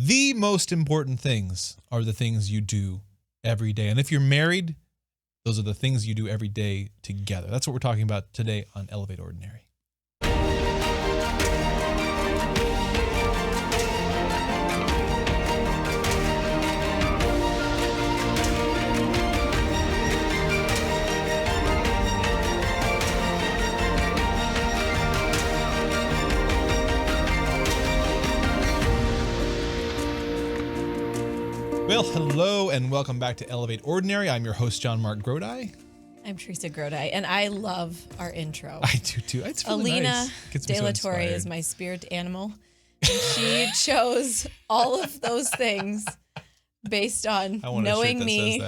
the most important things are the things you do every day. And if you're married, those are the things you do every day together. That's what we're talking about today on Elevate Ordinary. Well, hello and welcome back to Elevate Ordinary. I'm your host, JonMarc Grodi. I'm Teresa Grodi, and I love our intro. I do too. It's really Alina nice. De La Torre is my spirit animal. And she chose all of those things based on knowing me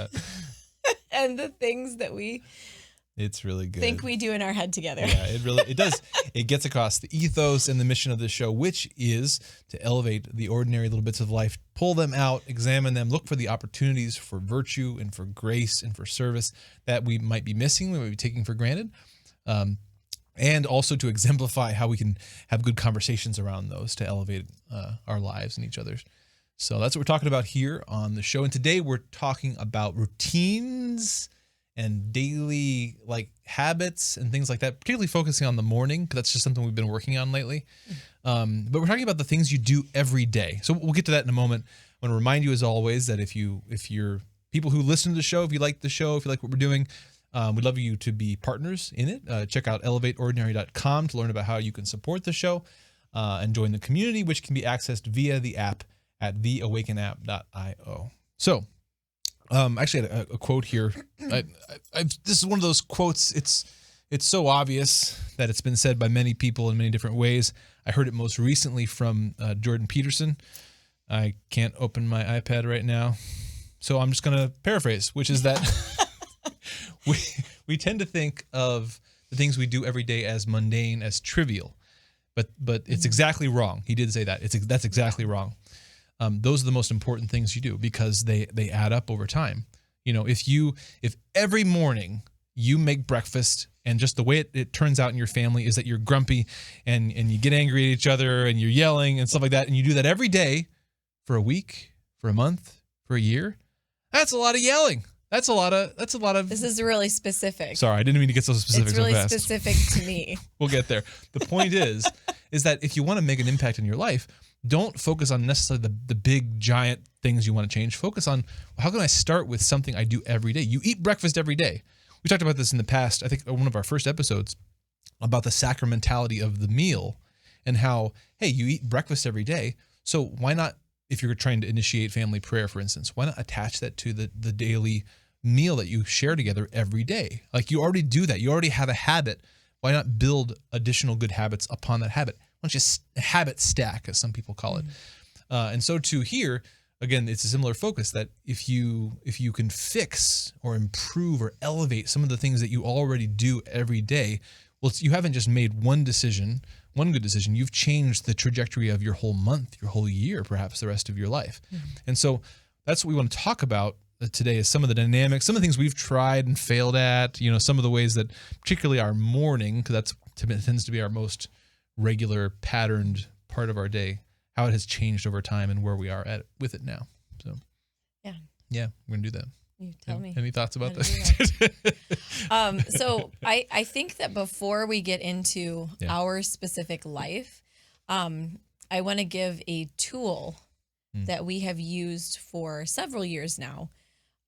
and the things that we it's really good. think we do in our head together. Yeah, it does. It gets across the ethos and the mission of the show, which is to elevate the ordinary little bits of life, pull them out, examine them, look for the opportunities for virtue and for grace and for service that we might be missing, we might be taking for granted, and also to exemplify how we can have good conversations around those to elevate our lives and each other's. So that's what we're talking about here on the show. And today we're talking about routines and daily habits and things like that, particularly focusing on the morning, because that's just something we've been working on lately. But we're talking about the things you do every day. So we'll get to that in a moment. I want to remind you, as always, that if you're people who listen to the show, if you like the show, if you like what we're doing, we'd love you to be partners in it. Check out elevateordinary.com to learn about how you can support the show and join the community, which can be accessed via the app at theawakenapp.io. So, actually, I had a quote here. This is one of those quotes. It's so obvious that it's been said by many people in many different ways. I heard it most recently from Jordan Peterson. I can't open my iPad right now, so I'm just going to paraphrase, which is that we tend to think of the things we do every day as mundane, as trivial, but it's exactly wrong. He did say that. That's exactly wrong. Those are the most important things you do because they add up over time. You know, if every morning you make breakfast and just the way it turns out in your family is that you're grumpy and you get angry at each other and you're yelling and stuff like that, and you do that every day for a week, for a month, for a year, that's a lot of yelling. That's a lot of. This is really specific. Sorry, I didn't mean to get so specific. It's really so fast. specific to me. We'll get there. The point is that if you want to make an impact in your life, don't focus on necessarily the big giant things you want to change. Focus on how can I start with something I do every day. You eat breakfast every day. We talked about this in the past, I think one of our first episodes, about the sacramentality of the meal and how, hey, you eat breakfast every day. So why not, if you're trying to initiate family prayer, for instance, why not attach that to the daily meal that you share together every day? Like you already do that. You already have a habit. Why not build additional good habits upon that habit? Why don't you habit stack, as some people call it? And so too here, again, it's a similar focus that if you can fix or improve or elevate some of the things that you already do every day, well, you haven't just made one good decision, you've changed the trajectory of your whole month, your whole year, perhaps the rest of your life. And so that's what we want to talk about today is some of the dynamics, some of the things we've tried and failed at, some of the ways that particularly our morning, because that tends to be our most regular patterned part of our day, how it has changed over time and where we are at with it now. So yeah, we're gonna do that. You tell me. Any thoughts about this? So I think that before we get into our specific life, I want to give a tool that we have used for several years now,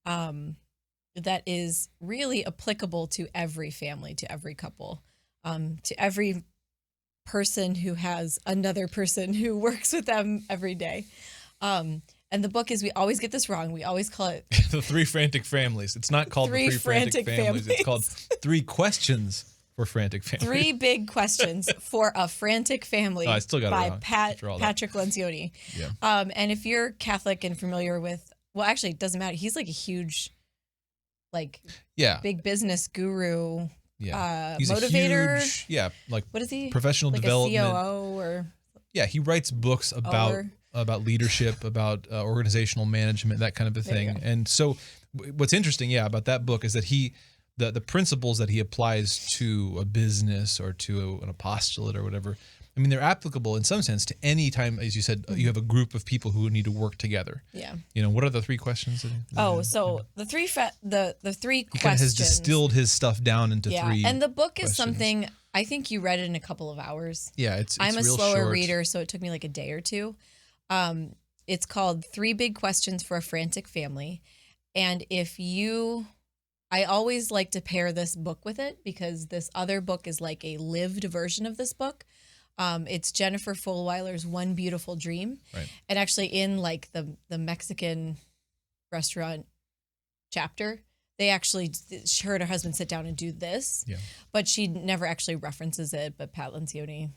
that is really applicable to every family, to every couple, to every person who has another person who works with them every day. And the book is, we always get this wrong. We always call it The Three Frantic Families. It's not called The Three Frantic Families. It's called Three Questions for Frantic Families. 3 Big Questions for a Frantic Family. I still got by it wrong. Patrick Lencioni. Yeah. And if you're Catholic and familiar with, well, actually, it doesn't matter. He's like a huge, big business guru. Yeah. He's motivator. A huge, what is he? Professional development. A COO or. Yeah, he writes books about leadership, about organizational management, that kind of a thing. And so what's interesting, about that book is that the principles that he applies to a business or to an apostolate or whatever, I mean, they're applicable in some sense to any time, as you said, you have a group of people who need to work together. Yeah. What are the 3 questions? The three He questions. kind of has distilled his stuff down into 3. And the book questions. is something, I think you read it in a couple of hours. Yeah, I'm a real slower short. reader, so it took me like a day or 2. It's called 3 Big Questions for a Frantic Family. And I always like to pair this book with it because this other book is like a lived version of this book. It's Jennifer Fulwiler's One Beautiful Dream. Right. And actually in like the Mexican restaurant chapter, they actually, her and her husband sit down and do this. Yeah. But she never actually references it, but Pat Lencioni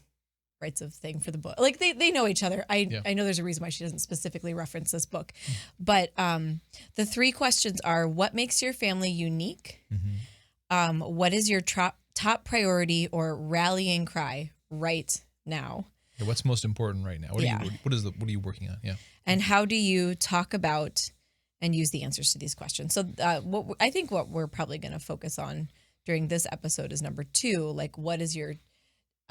writes a thing for the book. Like they know each other. I know there's a reason why she doesn't specifically reference this book. But the 3 questions are, what makes your family unique? Mm-hmm. What is your top priority or rallying cry right now? Yeah, what's most important right now? What are you working on? Yeah. And how do you talk about and use the answers to these questions? So I think what we're probably going to focus on during this episode is number 2, like what is your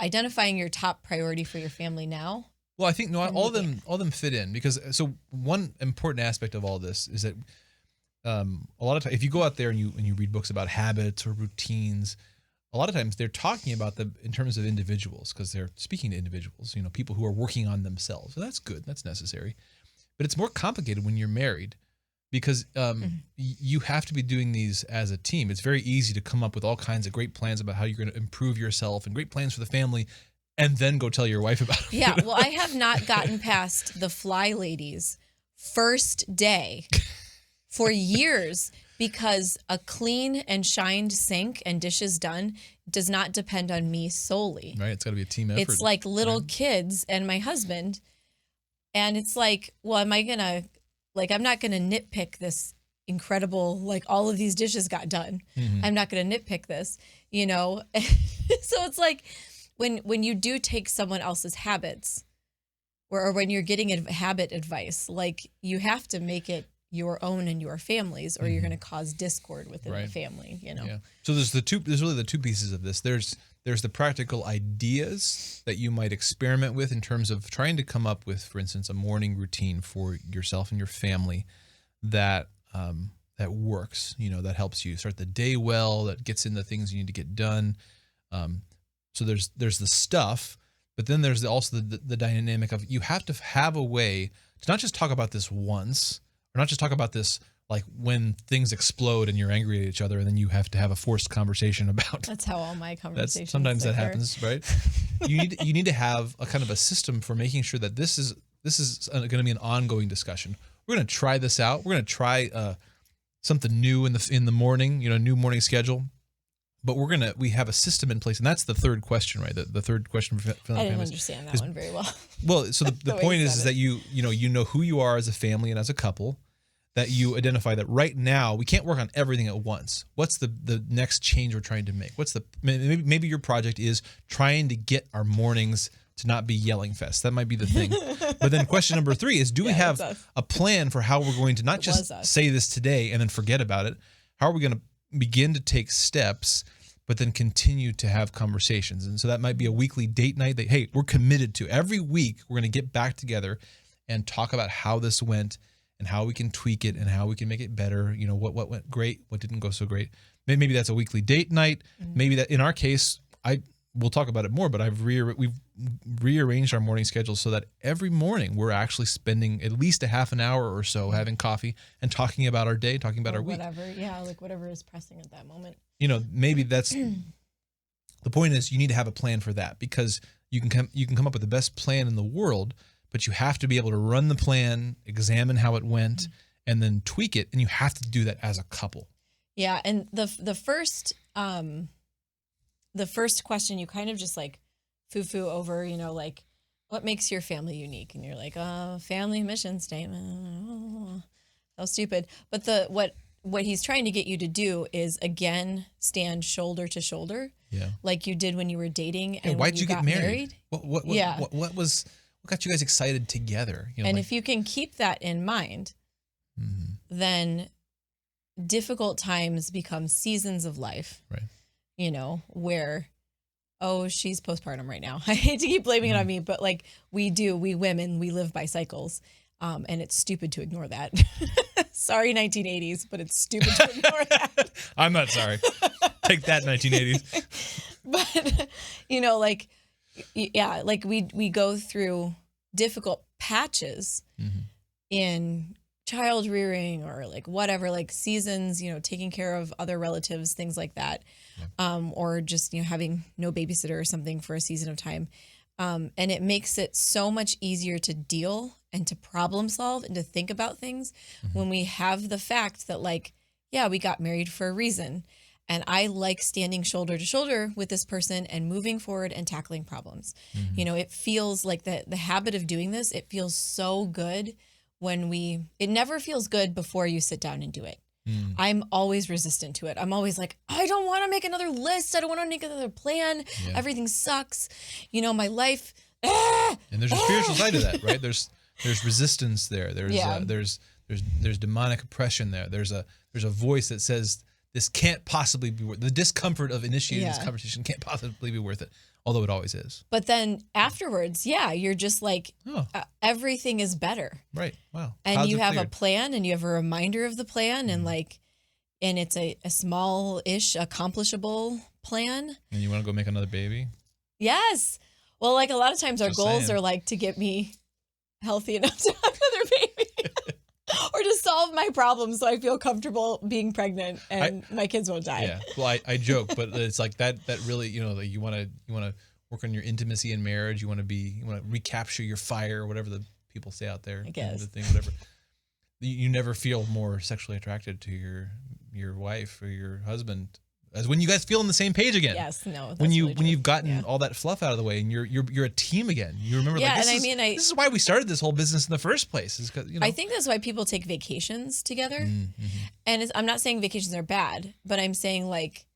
identifying your top priority for your family now? Well, I think all of them fit in because so one important aspect of all this is that a lot of times if you go out there and you read books about habits or routines, a lot of times they're talking about them in terms of individuals because they're speaking to individuals, people who are working on themselves. So that's good, that's necessary. But it's more complicated when you're married because you have to be doing these as a team. It's very easy to come up with all kinds of great plans about how you're going to improve yourself and great plans for the family and then go tell your wife about it. Yeah, well, I have not gotten past the Fly Lady's first day for years because a clean and shined sink and dishes done does not depend on me solely. Right, it's got to be a team effort. It's like little kids and my husband, and it's like, well, I'm not going to nitpick this incredible, like all of these dishes got done. Mm-hmm. I'm not going to nitpick this, So it's like when you do take someone else's habits or when you're getting habit advice, like you have to make it your own and your family's or you're going to cause discord within the family, Yeah. So there's really the 2 pieces of this. There's the practical ideas that you might experiment with in terms of trying to come up with, for instance, a morning routine for yourself and your family that works, that helps you start the day well, that gets in the things you need to get done. So there's the stuff, but then there's also the dynamic of you have to have a way to not just talk about this once or not just talk about this like when things explode and you're angry at each other and then you have to have a forced conversation about. That's how all my conversations sometimes that occur. happens, right? You need to have a kind of a system for making sure that this is going to be an ongoing discussion. We're going to try this out. We're going to try something new in the morning, new morning schedule. But we have a system in place, and that's the 3rd question, right? The 3rd question for I didn't understand that one very well. Well, so the point is that you know who you are as a family and as a couple, that you identify that right now we can't work on everything at once. What's the next change we're trying to make? Maybe your project is trying to get our mornings to not be yelling fest. That might be the thing. But then question number 3 is, do we have a plan for how we're going to not just say this today and then forget about it? How are we going to begin to take steps, but then continue to have conversations? And so that might be a weekly date night that, hey, we're committed to. Every week, we're going to get back together and talk about how this went and how we can tweak it and how we can make it better. What went great, what didn't go so great. Maybe that's a weekly date night. Mm-hmm. Maybe that, in our case, we'll talk about it more, but we've rearranged our morning schedule so that every morning we're actually spending at least a half an hour or so having coffee and talking about our day, talking about our week. Whatever is pressing at that moment. Maybe that's the point is you need to have a plan for that because you can come up with the best plan in the world, but you have to be able to run the plan, examine how it went, and then tweak it, and you have to do that as a couple. Yeah, and the first question you kind of just like foo-foo over, like what makes your family unique? And you're like, family mission statement. How stupid. But what he's trying to get you to do is again stand shoulder to shoulder, like you did when you were dating and why'd you get married? What got you guys excited together? And if you can keep that in mind, then difficult times become seasons of life. Right. Where oh, she's postpartum right now. I hate to keep blaming it on me, but like we women, we live by cycles. And it's stupid to ignore that. Sorry, 1980s, but it's stupid to ignore that. I'm not sorry. Take that, 1980s. But, you know, like, yeah, like we go through difficult patches in child rearing or like whatever, like seasons, you know, taking care of other relatives, things like that. Or just, you know, having no babysitter or something for a season of time. And it makes it so much easier to deal and to problem solve and to think about things when we have the fact that, like, yeah, we got married for a reason. And I like standing shoulder to shoulder with this person and moving forward and tackling problems. You know, it feels like the habit of doing this, it feels so good it never feels good before you sit down and do it. I'm always resistant to it. I'm always like, I don't want to make another list. I don't want to make another plan. Everything sucks. You know, my life. And there's a spiritual side to that, right? There's resistance there. There's demonic oppression there. There's a voice that says this can't possibly be worth the discomfort of initiating this conversation can't possibly be worth it, although it always is. But then afterwards, you're just like, everything is better. Right. Wow. And you have a plan and you have a reminder of the plan and like, and it's a small-ish accomplishable plan. And you want to go make another baby? Yes. Well, like a lot of times our goals are like to get me healthy enough to have another baby. Or to solve my problems so I feel comfortable being pregnant and my kids won't die. Yeah. Well, I joke, but it's like that really, you know, like you want to work on your intimacy in marriage. You want to recapture your fire, or whatever the people say out there. I guess. The thing, whatever. You never feel more sexually attracted to your wife or your husband as when you guys feel on the same page again. Yes, no. That's when really true. you've gotten all that fluff out of the way and you're a team again. You remember, this is why we started this whole business in the first place. Is 'cause, you know. I think that's why people take vacations together. And I'm not saying vacations are bad, but I'm saying like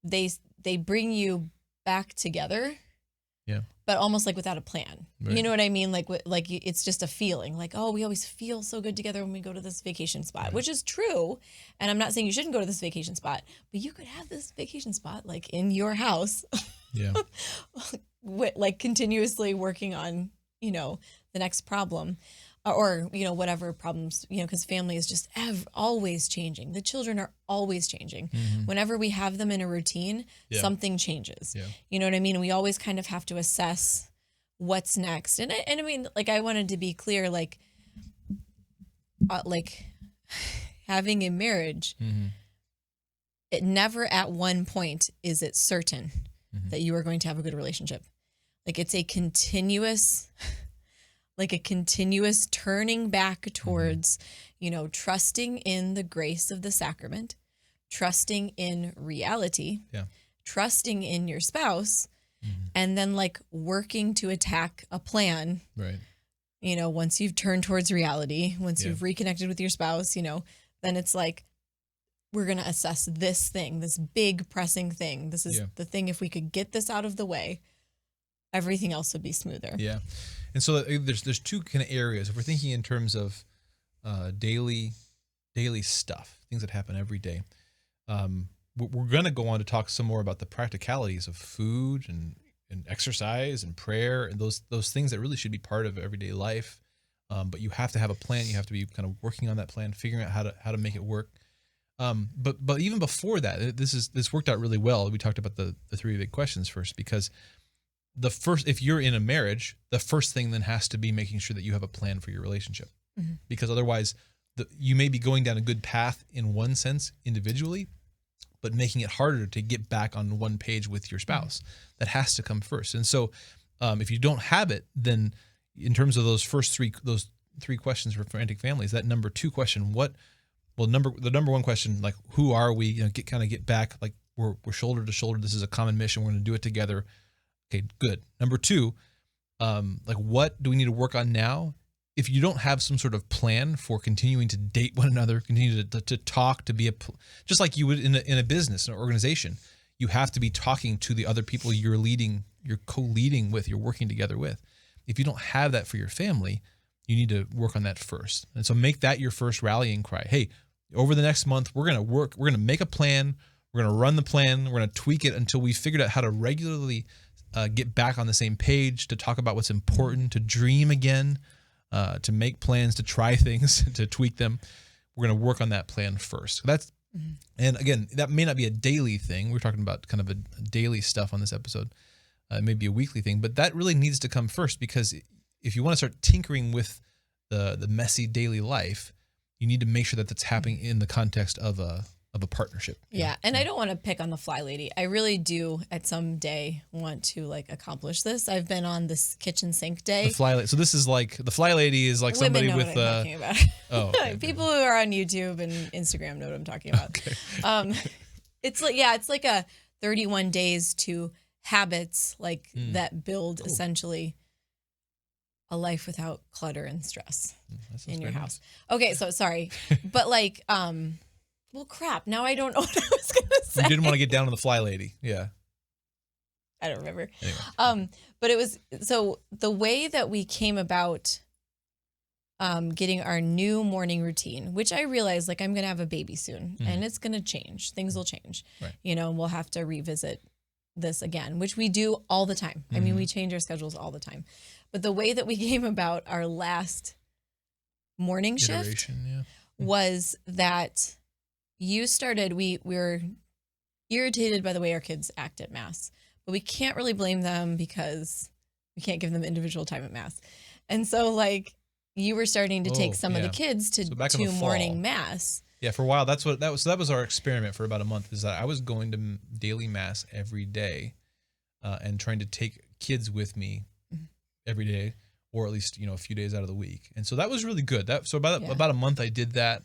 they bring you back together. Yeah. But almost like without a plan. Right. You know what I mean? Like it's just a feeling like, oh, we always feel so good together when we go to this vacation spot, which is true. And I'm not saying you shouldn't go to this vacation spot, but you could have this vacation spot like in your house. Yeah. Like continuously working on, you know, the next problem or, you know, whatever problems, you know, because family is just always changing. The children are always changing. Whenever we have them in a routine, something changes. Yeah. You know what I mean? We always kind of have to assess what's next. And I mean, like, I wanted to be clear, like having a marriage, it never at one point is it certain that you are going to have a good relationship. Like it's a continuous turning back towards, you know, trusting in the grace of the sacrament, trusting in reality, trusting in your spouse, and then like working to attack a plan. Right. You know, once you've turned towards reality, once you've reconnected with your spouse, you know, then it's like, we're going to assess this thing, this big pressing thing. This is the thing. If we could get this out of the way, everything else would be smoother. Yeah. And so there's two kind of areas. If we're thinking in terms of daily stuff, things that happen every day, we're going to go on to talk some more about the practicalities of food and exercise and prayer and those things that really should be part of everyday life. But you have to have a plan. You have to be kind of working on that plan, figuring out how to make it work. But even before that, this worked out really well. We talked about the three big questions first, because if you're in a marriage, the first thing then has to be making sure that you have a plan for your relationship, because otherwise you may be going down a good path in one sense individually, but making it harder to get back on one page with your spouse. That has to come first. And so if you don't have it, then in terms of those three questions for frantic families, that number two question, the number one question, like, who are we? You know, get back, like we're shoulder to shoulder. This is a common mission. We're going to do it together. Okay, good. Number two, like, what do we need to work on now? If you don't have some sort of plan for continuing to date one another, continue to talk, to be just like you would in a business, an organization, you have to be talking to the other people you're co-leading with, you're working together with. If you don't have that for your family, you need to work on that first. And so make that your first rallying cry. Hey, over the next month, we're going to make a plan. We're going to run the plan. We're going to tweak it until we figured out how to regularly get back on the same page, to talk about what's important, to dream again, to make plans, to try things, to tweak them. We're going to work on that plan first. That's and again, that may not be a daily thing. We're talking about kind of a daily stuff on this episode. It may be a weekly thing, but that really needs to come first, because if you want to start tinkering with the messy daily life, you need to make sure that that's happening in the context of a partnership. Yeah. And I don't want to pick on the fly lady. I really do at some day want to like accomplish this. I've been on this kitchen sink day. The fly lady. So this is like the fly lady is like Women somebody know with what I'm talking about. Oh, okay, people who are on YouTube and Instagram know what I'm talking about. Okay. It's like a 31 days to habits like that build essentially a life without clutter and stress in your house. Nice. Okay, so sorry. But like well, crap. Now I don't know what I was going to say. You didn't want to get down to the fly lady. Yeah. I don't remember. Anyway. But it was, so the way that we came about getting our new morning routine, which I realized like I'm going to have a baby soon and it's going to change. Things will change. Right. You know, and we'll have to revisit this again, which we do all the time. I mean, we change our schedules all the time. But the way that we came about our last morning shift was that you started, we were irritated by the way our kids act at Mass, but we can't really blame them because we can't give them individual time at Mass. And so like you were starting to take some of the kids to morning Mass. Yeah, for a while that was our experiment for about a month, is that I was going to daily Mass every day and trying to take kids with me every day, or at least, a few days out of the week. And so that was really good. About a month I did that.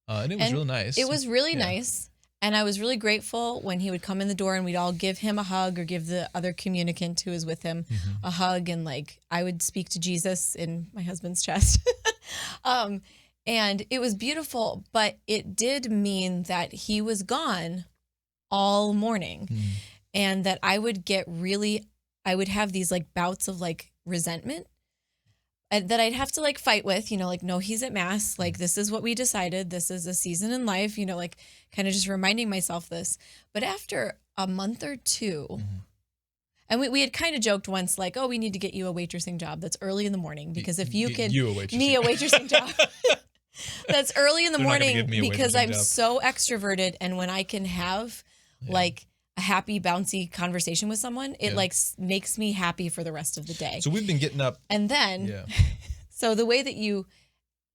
And it was real nice. It was really nice. And I was really grateful when he would come in the door and we'd all give him a hug or give the other communicant who was with him a hug. And like, I would speak to Jesus in my husband's chest. And it was beautiful, but it did mean that he was gone all morning and that I would have these like bouts of like resentment that I'd have to like fight with, like, no, he's at Mass. Like, this is what we decided. This is a season in life, like kind of just reminding myself this. But after a month or two, and we had kind of joked once, like, oh, we need to get you a waitressing job that's early in the morning, because if you could, me a waitressing job that's early in the morning, because I'm so extroverted. And when I can have like a happy, bouncy conversation with someone, it like makes me happy for the rest of the day. So we've been getting up. And then, so the way that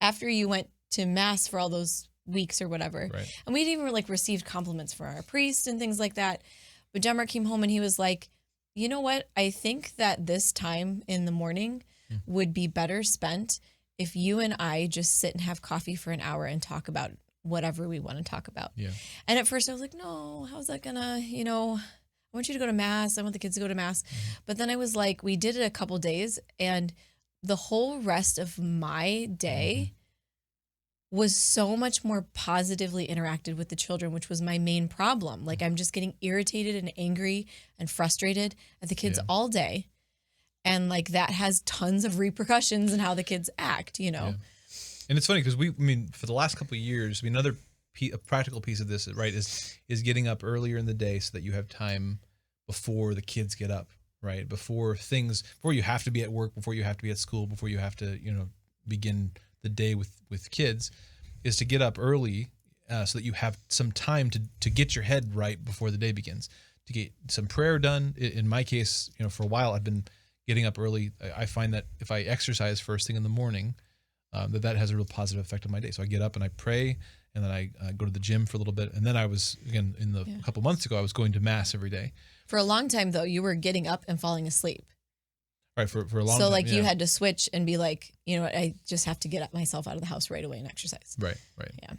after you went to Mass for all those weeks or whatever, and we'd even like received compliments from our priest and things like that. But JonMarc came home and he was like, you know what? I think that this time in the morning would be better spent if you and I just sit and have coffee for an hour and talk about whatever we want to talk about. Yeah. And at first I was like, no, how's that gonna, I want you to go to Mass. I want the kids to go to Mass. But then I was like, we did it a couple days, and the whole rest of my day was so much more positively interacted with the children, which was my main problem. Like, I'm just getting irritated and angry and frustrated at the kids all day. And like, that has tons of repercussions in how the kids act, Yeah. And it's funny because for the last couple of years, another a practical piece of this, right, is getting up earlier in the day so that you have time before the kids get up, right? Before you have to be at work, before you have to be at school, before you have to, begin the day with kids, is to get up early so that you have some time to get your head right before the day begins, to get some prayer done. In my case, for a while I've been getting up early. I find that if I exercise first thing in the morning, that has a real positive effect on my day. So I get up and I pray, and then I go to the gym for a little bit. And then I was, again, a couple months ago, I was going to Mass every day. For a long time, though, you were getting up and falling asleep. Right, for a long time. So, like, you had to switch and be like, I just have to get myself out of the house right away and exercise. Right.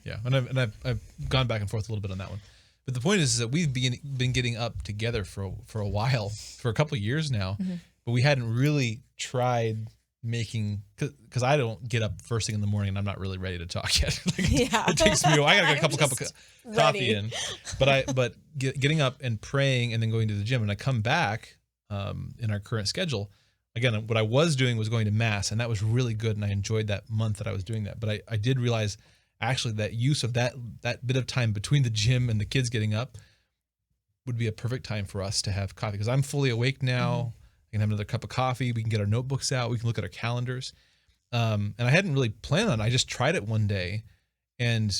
Yeah. And I've gone back and forth a little bit on that one. But the point is that we've been getting up together for a while, for a couple of years now, but we hadn't really tried making, because I don't get up first thing in the morning and I'm not really ready to talk yet. It takes me. I gotta get a cup of coffee in, but getting up and praying and then going to the gym, and I come back in our current schedule. Again, what I was doing was going to Mass, and that was really good, and I enjoyed that month that I was doing that. But I did realize actually that use of that bit of time between the gym and the kids getting up would be a perfect time for us to have coffee because I'm fully awake now. I can have another cup of coffee. We can get our notebooks out. We can look at our calendars. And I hadn't really planned on it. I just tried it one day. And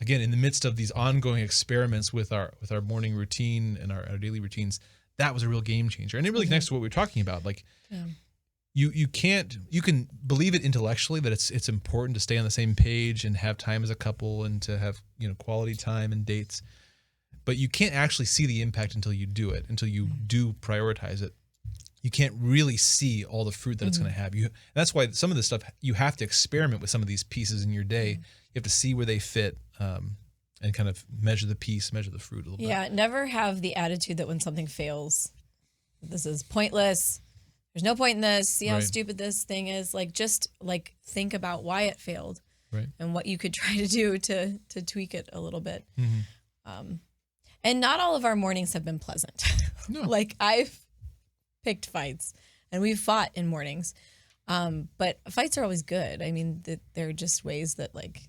again, in the midst of these ongoing experiments with our morning routine and our daily routines, that was a real game changer. And it really connects to what we were talking about. Like you can believe it intellectually that it's important to stay on the same page and have time as a couple and to have, quality time and dates. But you can't actually see the impact until you do it, until you do prioritize it. You can't really see all the fruit that it's going to have. That's why some of this stuff, you have to experiment with some of these pieces in your day. You have to see where they fit and kind of measure the fruit a little bit. Yeah, never have the attitude that when something fails, this is pointless. There's no point in this. See how stupid this thing is. Like, just like think about why it failed and what you could try to do to tweak it a little bit. And not all of our mornings have been pleasant. No. Like, I've picked fights and we've fought in mornings. But fights are always good. I mean, they're just ways that, like,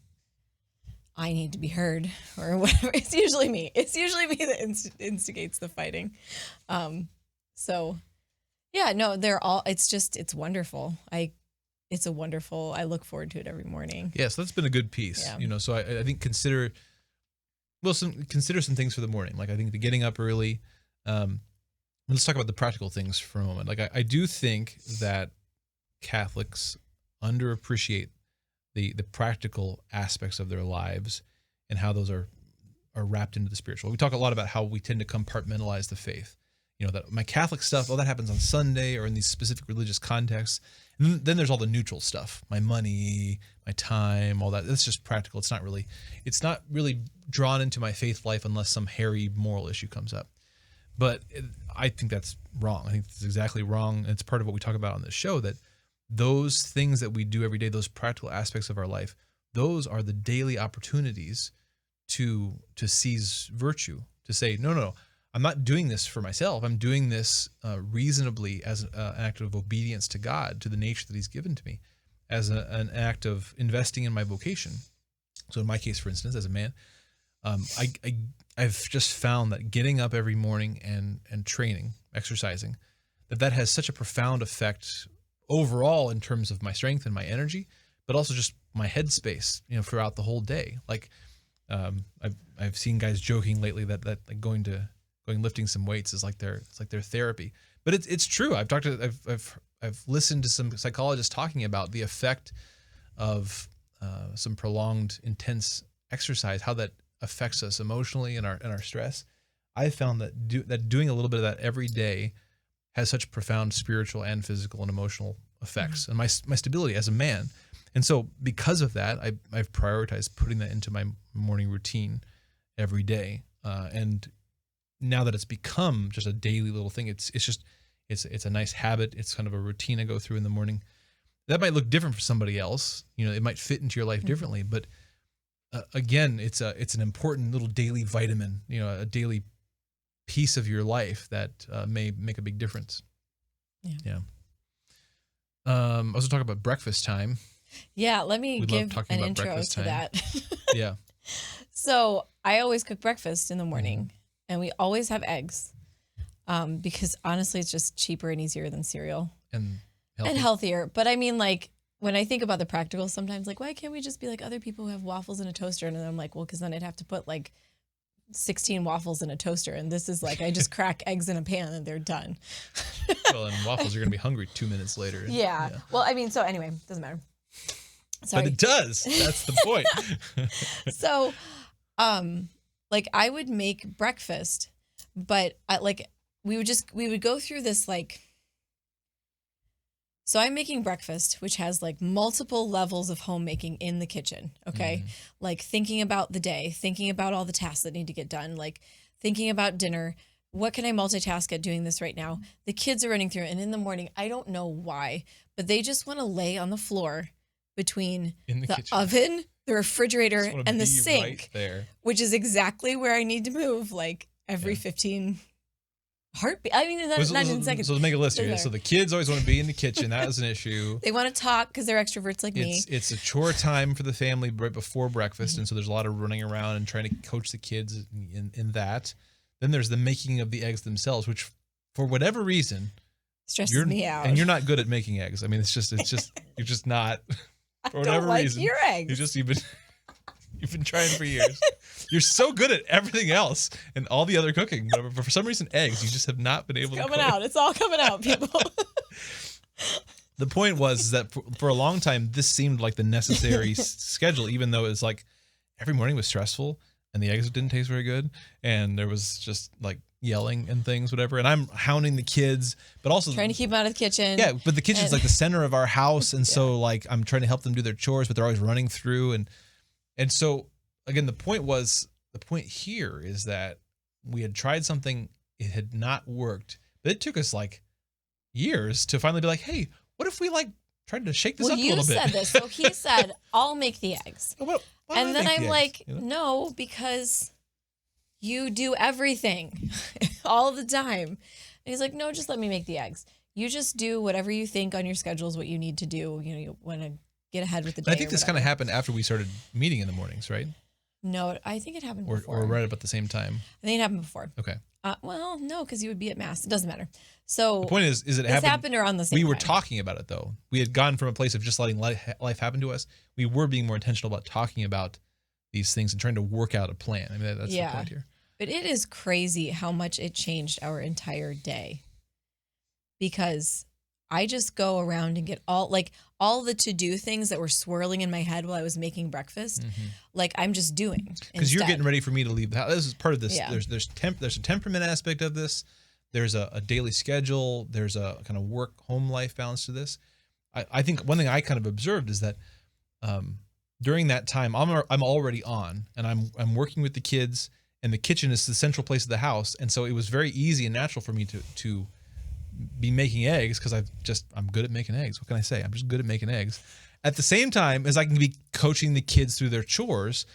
I need to be heard or whatever. It's usually me that instigates the fighting. So yeah, no, it's wonderful. I look forward to it every morning. Yeah, so that's been a good piece. Yeah. So I think consider some things for the morning. Like, I think the getting up early. Let's talk about the practical things for a moment. Like, I do think that Catholics underappreciate the practical aspects of their lives and how those are wrapped into the spiritual. We talk a lot about how we tend to compartmentalize the faith. That my Catholic stuff, that happens on Sunday or in these specific religious contexts. And then there's all the neutral stuff, my money, my time, all that. That's just practical. It's not really drawn into my faith life unless some hairy moral issue comes up. But I think that's wrong. I think that's exactly wrong. And it's part of what we talk about on this show, that those things that we do every day, those practical aspects of our life, those are the daily opportunities to seize virtue, to say, no, I'm not doing this for myself. I'm doing this reasonably as an act of obedience to God, to the nature that he's given to me, as an act of investing in my vocation. So in my case, for instance, as a man, I've just found that getting up every morning and training, exercising, that has such a profound effect overall in terms of my strength and my energy, but also just my headspace, throughout the whole day. Like, I've seen guys joking lately that like going lifting some weights is like their therapy, but it's true. I've listened to some psychologists talking about the effect of some prolonged intense exercise, how that affects us emotionally and our stress. I found that doing a little bit of that every day has such profound spiritual and physical and emotional effects and my stability as a man. And so because of that, I've prioritized putting that into my morning routine every day. And now that it's become just a daily little thing, it's a nice habit. It's kind of a routine I go through in the morning. That might look different for somebody else. It might fit into your life differently, but again, it's an important little daily vitamin, a daily piece of your life that may make a big difference. Yeah. I was going to talk about breakfast time. Yeah, let me give an intro to that. Yeah. So I always cook breakfast in the morning, and we always have eggs, because honestly, it's just cheaper and easier than cereal and healthier. But I mean, like, when I think about the practical, sometimes like, why can't we just be like other people who have waffles in a toaster? And then I'm like, well, because then I'd have to put like 16 waffles in a toaster, and this is like I just crack eggs in a pan and they're done. Well, and waffles, you're gonna be hungry 2 minutes later. Yeah. Well, I mean, so anyway, doesn't matter. Sorry. But it does. That's the point. So, like, I would make breakfast, but we would go through this, like, so I'm making breakfast, which has like multiple levels of homemaking in the kitchen. Okay. Like thinking about the day, thinking about all the tasks that need to get done, like thinking about dinner. What can I multitask at doing this right now? The kids are running through, and in the morning, I don't know why, but they just want to lay on the floor between the oven, the refrigerator, and the sink, right there, which is exactly where I need to move, like every 15 heartbeat. I mean, not in seconds. So to make a list here. So the kids always want to be in the kitchen. That is an issue. They want to talk because they're extroverts like me. It's a chore time for the family right before breakfast. And so there's a lot of running around and trying to coach the kids in that. Then there's the making of the eggs themselves, which for whatever reason stresses me out. And you're not good at making eggs. I mean, it's just you're just not for whatever reason. Your eggs. You've been trying for years. You're so good at everything else and all the other cooking, but for some reason, eggs you just have not been able to. Coming out. It's all coming out, people. The point was that for a long time, this seemed like the necessary schedule, even though it was like every morning was stressful and the eggs didn't taste very good. And there was just like yelling and things, whatever. And I'm hounding the kids, but also trying to keep them out of the kitchen. Yeah. But the kitchen's like the center of our house. And so like, I'm trying to help them do their chores, but they're always running through. And so again, the point here is that we had tried something. It had not worked, but it took us like years to finally be like, hey, what if we like tried to shake this up a little bit? You said this. So he said, I'll make the eggs. Why and then I'm like, you know? no, because you do everything all the time. And he's like, no, just let me make the eggs. You just do whatever you think on your schedule is what you need to do. You know, you want to get ahead with the day. I think this kind of happened after we started meeting in the mornings, right? No, I think it happened before. Or right about the same time. I think it happened before. Okay. Well, no, because you would be at mass. It doesn't matter. So the point is it happened around the same time. We were talking about it though. We had gone from a place of just letting life happen to us. We were being more intentional about talking about these things and trying to work out a plan. I mean, that's the point here. But it is crazy how much it changed our entire day. Because I just go around and get all the to-do things that were swirling in my head while I was making breakfast. Mm-hmm. Like I'm just doing. Because you're getting ready for me to leave the house. This is part of this. Yeah. There's a temperament aspect of this. There's a daily schedule. There's a kind of work-home life balance to this. I think one thing I kind of observed is that during that time, I'm already on, and I'm working with the kids, and the kitchen is the central place of the house, and so it was very easy and natural for me to be making eggs because I'm good at making eggs. What can I say? I'm just good at making eggs. At the same time as I can be coaching the kids through their chores,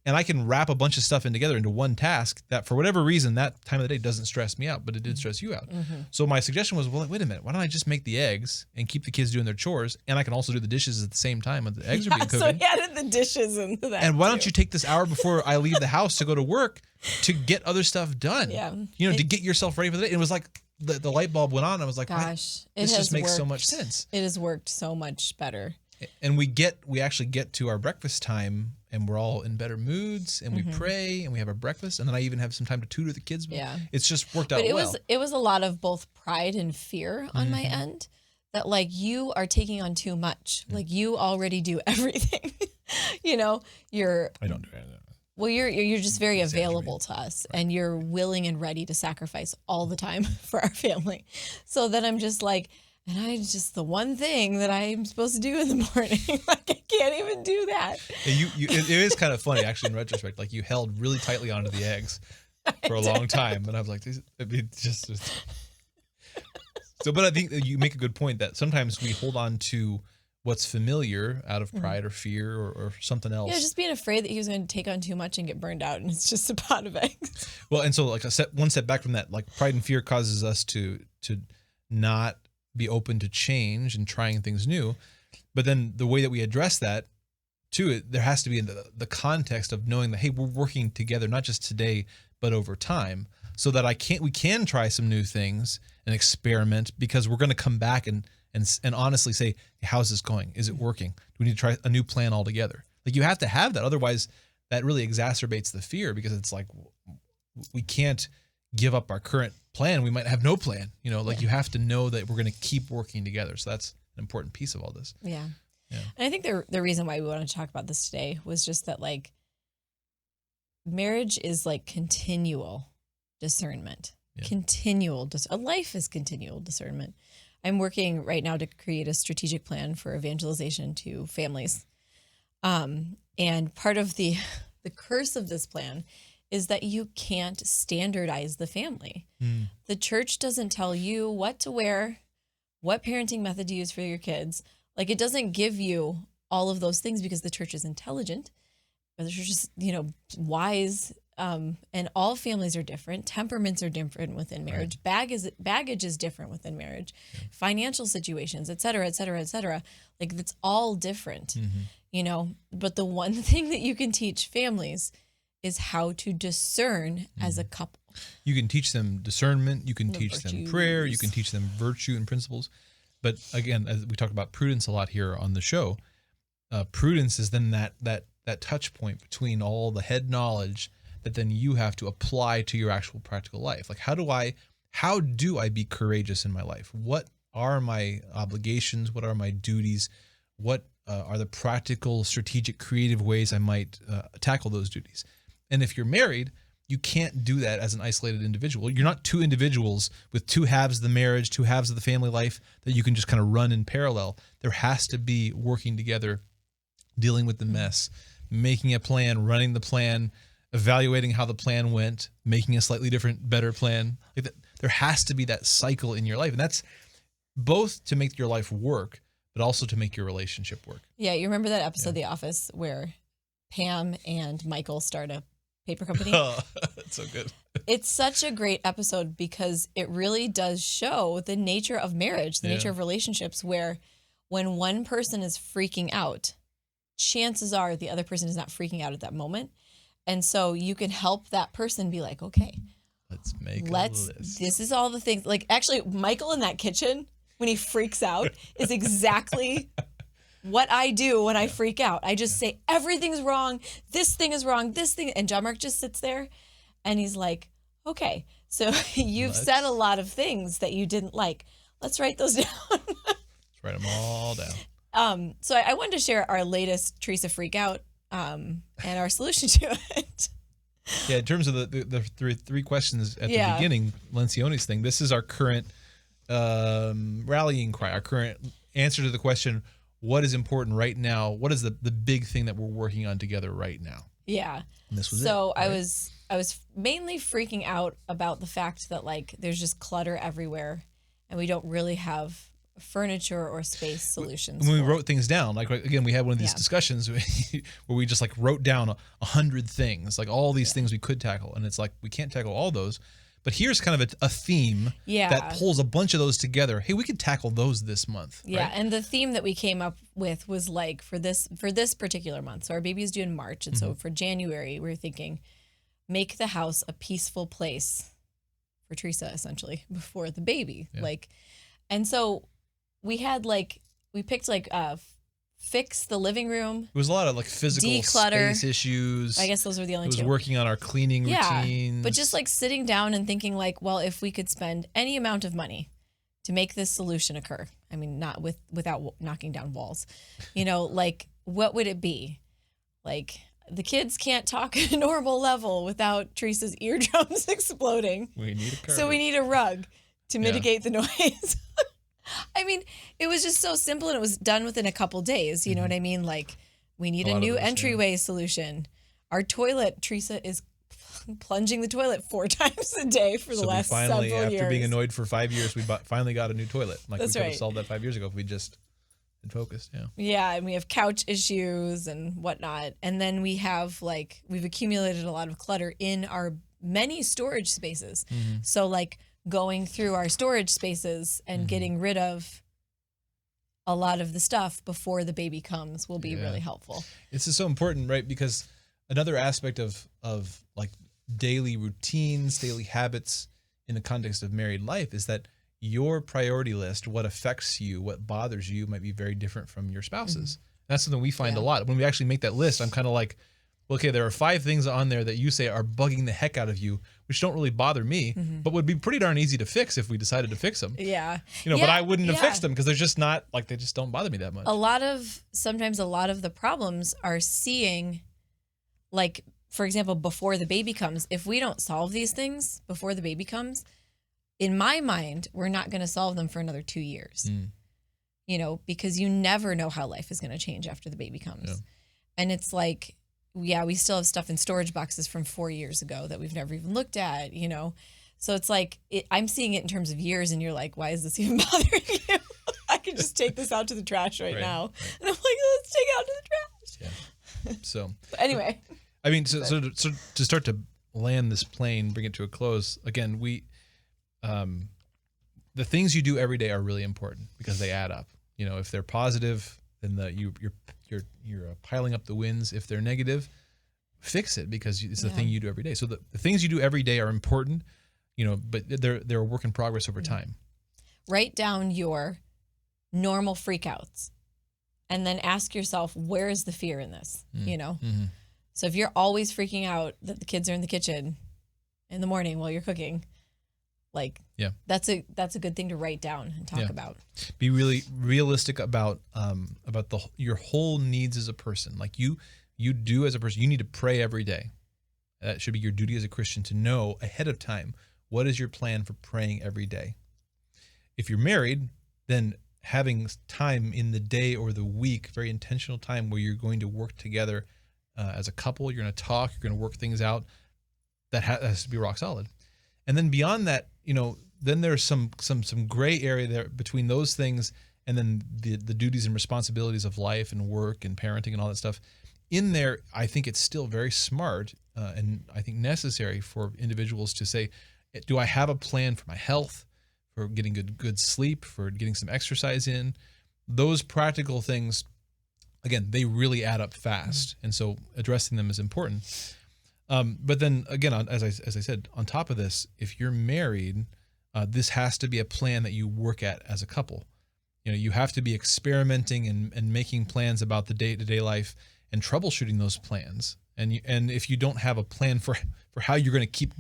and I can wrap a bunch of stuff in together into one task that for whatever reason that time of the day doesn't stress me out, but it did stress you out. Mm-hmm. So my suggestion was, well, wait a minute, why don't I just make the eggs and keep the kids doing their chores, and I can also do the dishes at the same time when the eggs are being cooked. So he added the dishes into that. And why don't you take this hour before I leave the house to go to work to get other stuff done? Yeah. To get yourself ready for the day. And it was like the light bulb went on. And I was like, gosh, this just makes so much sense. It has worked so much better. And we actually get to our breakfast time and we're all in better moods and we pray and we have our breakfast and then I even have some time to tutor the kids. Yeah. It's just worked out well. It was a lot of both pride and fear on my end that like you are taking on too much. Like you already do everything. I don't do anything. Well, you're just very available to us and you're willing and ready to sacrifice all the time for our family. So then I'm just like, and the one thing that I'm supposed to do in the morning, like I can't even do that. It is kind of funny, actually, in retrospect. Like you held really tightly onto the eggs for a long time, and I was like, But I think you make a good point that sometimes we hold on to what's familiar out of pride or fear or something else. Yeah, just being afraid that he was going to take on too much and get burned out, and it's just a pot of eggs. Well, and so like one step back from that, like pride and fear causes us to not be open to change and trying things new. But then the way that we address that too, there has to be in the context of knowing that, hey, we're working together, not just today, but over time, so that we can try some new things and experiment because we're going to come back and honestly say, hey, how's this going? Is it working? Do we need to try a new plan altogether? Like you have to have that. Otherwise that really exacerbates the fear because it's like, we can't give up our current plan. We might have no plan, you have to know that we're going to keep working together. So that's an important piece of all this. Yeah. And I think the reason why we wanted to talk about this today was just that like marriage is like continual discernment, life is continual discernment. I'm working right now to create a strategic plan for evangelization to families. And part of the curse of this plan is that you can't standardize the family. The church doesn't tell you what to wear, what parenting method to use for your kids. Like it doesn't give you all of those things because the church is intelligent, or the church is, wise. And all families are different. Temperaments are different within marriage. Right. Baggage is different within marriage. Yeah. Financial situations, et cetera, et cetera, et cetera. Like it's all different, but the one thing that you can teach families is how to discern as a couple. You can teach them discernment. You can teach them prayer. You virtues. can teach them virtue and principles. But again, as we talk about prudence a lot here on the show, prudence is then that touch point between all the head knowledge that then you have to apply to your actual practical life. Like, how do I be courageous in my life? What are my obligations? What are my duties? What are the practical, strategic, creative ways I might tackle those duties? And if you're married, you can't do that as an isolated individual. You're not two individuals with two halves of the marriage, two halves of the family life that you can just kind of run in parallel. There has to be working together, dealing with the mess, making a plan, running the plan, evaluating how the plan went, making a slightly different, better plan. Like that, there has to be that cycle in your life. And that's both to make your life work, but also to make your relationship work. Yeah, you remember that episode of The Office where Pam and Michael start a paper company? Oh, that's so good. It's such a great episode because it really does show the nature of marriage, the nature of relationships, where when one person is freaking out, chances are the other person is not freaking out at that moment. And so you can help that person be like, okay, let's make a list. This is all the things. Like, actually, Michael in that kitchen, when he freaks out, is exactly what I do when I freak out. I just say, everything's wrong. This thing is wrong. This thing. And JonMarc just sits there and he's like, okay, so you've said a lot of things that you didn't like. Let's write those down. Let's write them all down. So I wanted to share our latest Teresa freak out and our solution to it. Yeah, in terms of the three questions at the beginning, Lencioni's thing, this is our current rallying cry, our current answer to the question, what is important right now? What is the big thing that we're working on together right now? Yeah. And this was so it, right? I was mainly freaking out about the fact that like there's just clutter everywhere and we don't really have furniture or space solutions. When we wrote things down, like again, we had one of these discussions where we just like wrote down 100 things, like all these things we could tackle. And it's like, we can't tackle all those, but here's kind of a theme that pulls a bunch of those together. Hey, we could tackle those this month. Yeah. Right? And the theme that we came up with was like for this particular month. So our baby is due in March. And so for January, we were thinking, make the house a peaceful place for Teresa, essentially, before the baby. Yeah. Like, and so we had like, we picked like fix the living room. It was a lot of like physical declutter space issues. I guess those were the only two. It was two. working on our cleaning routines. But just like sitting down and thinking like, well, if we could spend any amount of money to make this solution occur, I mean, not without knocking down walls, you know, like what would it be? Like the kids can't talk at a normal level without Teresa's eardrums exploding. We need a carpet. So we need a rug to mitigate the noise. I mean, it was just so simple and it was done within a couple days. You know what I mean? Like, we need a new entryway solution. Our toilet, Teresa is plunging the toilet 4 times a day for the last several years. After being annoyed for 5 years, we finally got a new toilet. Like, That's we could have right. solved that 5 years ago if we just had focused. Yeah. Yeah, and we have couch issues and whatnot. And then we have, like, we've accumulated a lot of clutter in our many storage spaces. So, like, going through our storage spaces and getting rid of a lot of the stuff before the baby comes will be really helpful. This is so important, right? Because another aspect of like daily routines, daily habits in the context of married life is that your priority list, what affects you, what bothers you, might be very different from your spouse's. That's something we find a lot. When we actually make that list, I'm kind of like, well, okay, there are 5 things on there that you say are bugging the heck out of you, which don't really bother me, but would be pretty darn easy to fix if we decided to fix them. Yeah. You know, but I wouldn't have fixed them because they're just not, like, they just don't bother me that much. Sometimes a lot of the problems are seeing, like, for example, before the baby comes, if we don't solve these things before the baby comes, in my mind, we're not going to solve them for another 2 years. You know, because you never know how life is going to change after the baby comes. Yeah. And it's like, yeah, we still have stuff in storage boxes from 4 years ago that we've never even looked at, you know? So it's like, I'm seeing it in terms of years and you're like, why is this even bothering you? I could just take this out to the trash right now. Right. And I'm like, let's take it out to the trash. Yeah. So but anyway. I mean, so to start to land this plane, bring it to a close, again, the things you do every day are really important because they add up. You know, if they're positive, then you're piling up the wins. If they're negative, fix it because it's the thing you do every day. So the things you do every day are important, but they're a work in progress over time. Write down your normal freakouts and then ask yourself, where is the fear in this? So if you're always freaking out that the kids are in the kitchen in the morning while you're cooking, that's a good thing to write down and talk about. Be really realistic about your whole needs as a person. Like you do as a person, you need to pray every day. That should be your duty as a Christian, to know ahead of time, what is your plan for praying every day? If you're married, then having time in the day or the week, very intentional time where you're going to work together as a couple, you're going to talk, you're going to work things out, that has to be rock solid. And then beyond that, then there's some gray area there between those things and then the duties and responsibilities of life and work and parenting and all that stuff. In there, I think it's still very smart and I think necessary for individuals to say, do I have a plan for my health, for getting good sleep, for getting some exercise in? Those practical things, again, they really add up fast. And so addressing them is important. But then again, as I said, on top of this, if you're married, this has to be a plan that you work at as a couple. You have to be experimenting and making plans about the day-to-day life and troubleshooting those plans. And if you don't have a plan for how you're going to keep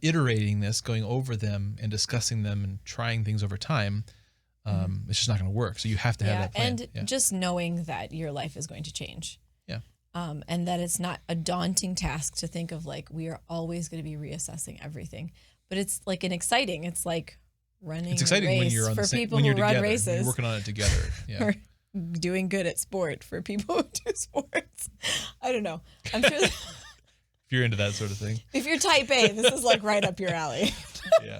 iterating this, going over them and discussing them and trying things over time, it's just not going to work. So you have to have that plan. And just knowing that your life is going to change. Yeah. And that it's not a daunting task to think of we are always going to be reassessing everything. But it's it's like running It's exciting a race when you're on for the same, people when you're who run together, races. you're working on it together. Yeah. Or doing good at sport for people who do sports. I don't know. I'm sure If you're into that sort of thing. if you're type A, this is right up your alley. Yeah.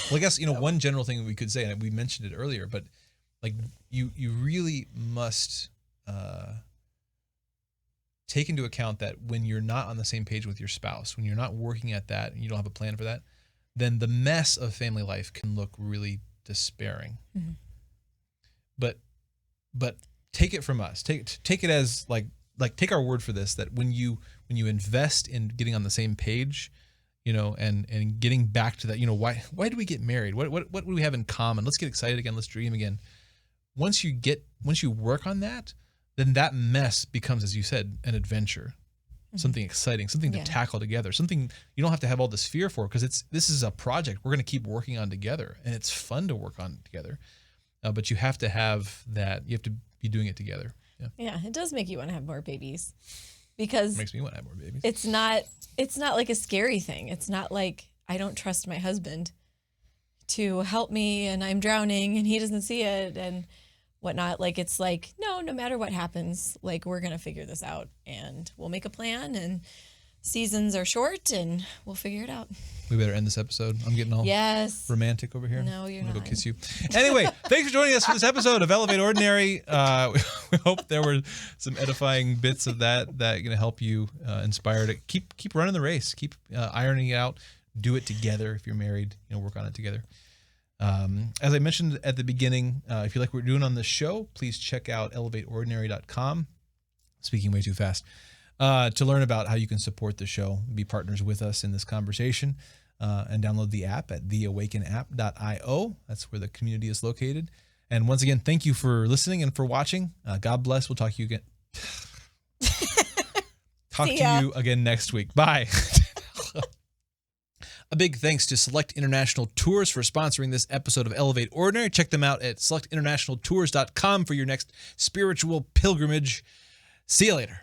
Well, I guess, one general thing we could say, and we mentioned it earlier, but you really must take into account that when you're not on the same page with your spouse, when you're not working at that and you don't have a plan for that, then the mess of family life can look really despairing. Mm-hmm. But take it from us. Take it as take our word for this, that when you invest in getting on the same page, and getting back to that, why do we get married? What do we have in common? Let's get excited again. Let's dream again. Once you work on that, then that mess becomes, as you said, an adventure, something exciting, something to tackle together, something you don't have to have all this fear for, because this is a project we're going to keep working on together, and it's fun to work on together. But you have to have that. You have to be doing it together. Yeah, it does make you want to have more babies, because it makes me want to have more babies. It's not like a scary thing. It's not like I don't trust my husband to help me and I'm drowning and he doesn't see it and whatnot. It's no matter what happens, we're going to figure this out and we'll make a plan, and seasons are short and we'll figure it out. We better end this episode. I'm getting all romantic over here. No, you're I'm gonna not. Go kiss you. Anyway, thanks for joining us for this episode of Elevate Ordinary. We hope there were some edifying bits of that going to help you inspire to keep running the race, keep ironing it out, do it together. If you're married, work on it together. As I mentioned at the beginning, if you like what we're doing on the show, please check out elevateordinary.com. Speaking way too fast. To learn about how you can support the show, be partners with us in this conversation, and download the app at theawakenapp.io. That's where the community is located. And once again, thank you for listening and for watching. God bless. We'll talk to you again. Talk to you again next week. Bye. A big thanks to Select International Tours for sponsoring this episode of Elevate Ordinary. Check them out at selectinternationaltours.com for your next spiritual pilgrimage. See you later.